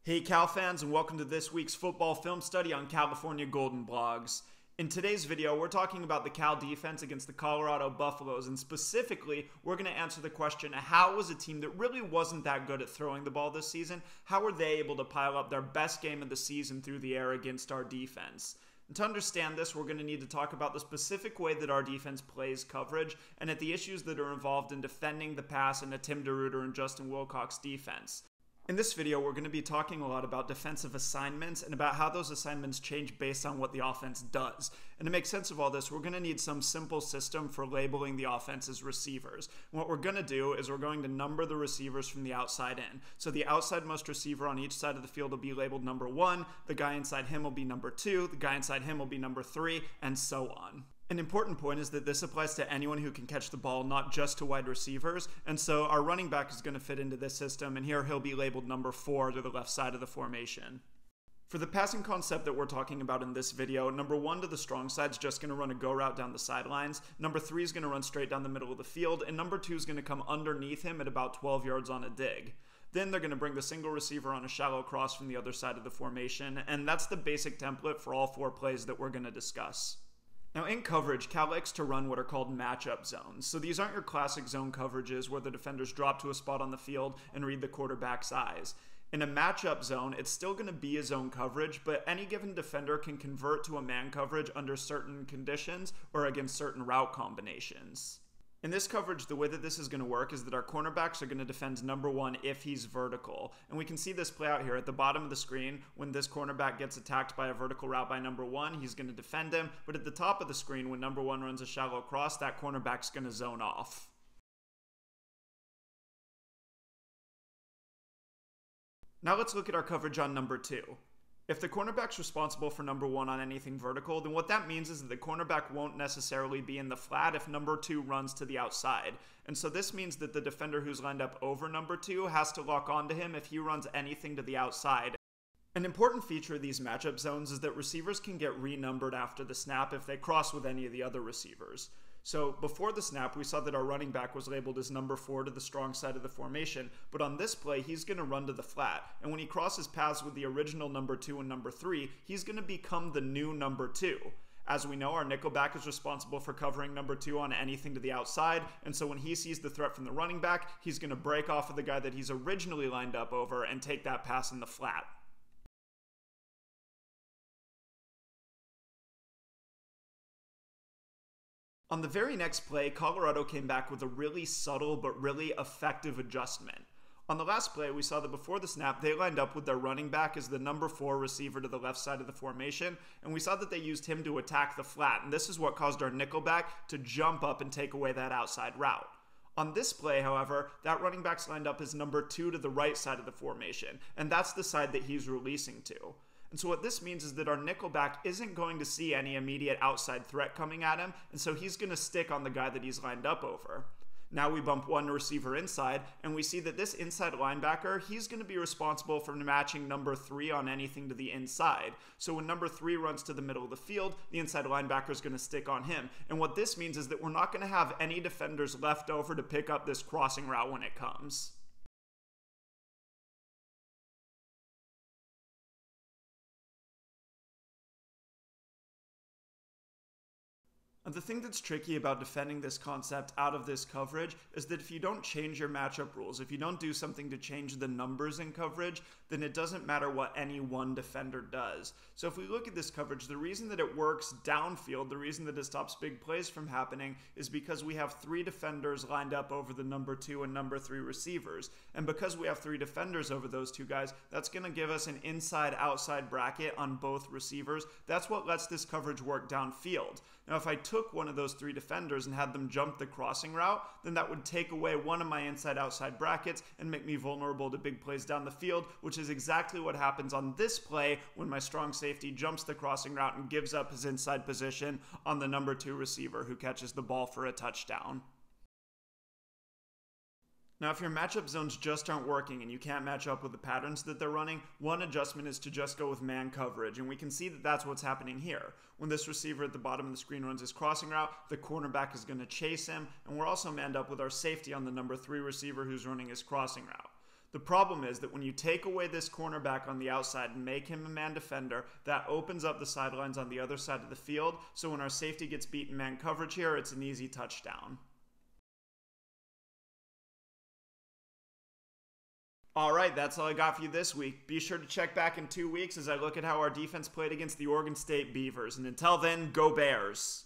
Hey Cal fans, and welcome to this week's football film study on California Golden Blogs. In today's video, we're talking about the Cal defense against the Colorado Buffaloes, and specifically, we're going to answer the question, how was a team that really wasn't that good at throwing the ball this season, how were they able to pile up their best game of the season through the air against our defense? And to understand this, we're going to need to talk about the specific way that our defense plays coverage, and at the issues that are involved in defending the pass in a Tim DeRuyter and Justin Wilcox defense. In this video, we're going to be talking a lot about defensive assignments and about how those assignments change based on what the offense does. And to make sense of all this, we're going to need some simple system for labeling the offense as receivers. And what we're going to do is we're going to number the receivers from the outside in. So the outside-most receiver on each side of the field will be labeled number 1, the guy inside him will be number 2, the guy inside him will be number 3, and so on. An important point is that this applies to anyone who can catch the ball, not just to wide receivers, and so our running back is going to fit into this system, and here he'll be labeled number 4 to the left side of the formation. For the passing concept that we're talking about in this video, number 1 to the strong side is just going to run a go route down the sidelines, number 3 is going to run straight down the middle of the field, and number 2 is going to come underneath him at about 12 yards on a dig. Then they're going to bring the single receiver on a shallow cross from the other side of the formation, and that's the basic template for all 4 plays that we're going to discuss. Now in coverage, Cal likes to run what are called matchup zones. So these aren't your classic zone coverages where the defenders drop to a spot on the field and read the quarterback's eyes. In a matchup zone, it's still going to be a zone coverage, but any given defender can convert to a man coverage under certain conditions or against certain route combinations. In this coverage, the way that this is going to work is that our cornerbacks are going to defend number 1 if he's vertical. And we can see this play out here at the bottom of the screen. When this cornerback gets attacked by a vertical route by number 1, he's going to defend him. But at the top of the screen, when number 1 runs a shallow cross, that cornerback's going to zone off. Now let's look at our coverage on number 2. If the cornerback's responsible for number 1 on anything vertical, then what that means is that the cornerback won't necessarily be in the flat if number 2 runs to the outside. And so this means that the defender who's lined up over number 2 has to lock onto him if he runs anything to the outside. An important feature of these matchup zones is that receivers can get renumbered after the snap if they cross with any of the other receivers. So before the snap, we saw that our running back was labeled as number 4 to the strong side of the formation, but on this play, he's going to run to the flat, and when he crosses paths with the original number 2 and number 3, he's going to become the new number 2. As we know, our nickelback is responsible for covering number 2 on anything to the outside, and so when he sees the threat from the running back, he's going to break off of the guy that he's originally lined up over and take that pass in the flat. On the very next play, Colorado came back with a really subtle but really effective adjustment. On the last play, we saw that before the snap, they lined up with their running back as the number 4 receiver to the left side of the formation, and we saw that they used him to attack the flat, and this is what caused our nickelback to jump up and take away that outside route. On this play, however, that running back's lined up as number 2 to the right side of the formation, and that's the side that he's releasing to. And so what this means is that our nickelback isn't going to see any immediate outside threat coming at him, and so he's going to stick on the guy that he's lined up over. Now we bump one receiver inside, and we see that this inside linebacker, he's going to be responsible for matching number 3 on anything to the inside. So when number 3 runs to the middle of the field, the inside linebacker is going to stick on him. And what this means is that we're not going to have any defenders left over to pick up this crossing route when it comes. The thing that's tricky about defending this concept out of this coverage is that if you don't change your matchup rules, if you don't do something to change the numbers in coverage, then it doesn't matter what any one defender does. So if we look at this coverage, the reason that it works downfield, the reason that it stops big plays from happening, is because we have 3 defenders lined up over the number 2 and number 3 receivers. And because we have 3 defenders over those 2 guys, that's going to give us an inside-outside bracket on both receivers. That's what lets this coverage work downfield. Now if I took one of those 3 defenders and had them jump the crossing route, then that would take away one of my inside-outside brackets and make me vulnerable to big plays down the field, which is exactly what happens on this play when my strong safety jumps the crossing route and gives up his inside position on the number 2 receiver who catches the ball for a touchdown. Now, if your matchup zones just aren't working and you can't match up with the patterns that they're running, one adjustment is to just go with man coverage, and we can see that that's what's happening here. When this receiver at the bottom of the screen runs his crossing route, the cornerback is going to chase him, and we're also manned up with our safety on the number 3 receiver who's running his crossing route. The problem is that when you take away this cornerback on the outside and make him a man defender, that opens up the sidelines on the other side of the field, so when our safety gets beat in man coverage here, it's an easy touchdown. Alright, that's all I got for you this week. Be sure to check back in 2 weeks as I look at how our defense played against the Oregon State Beavers. And until then, go Bears!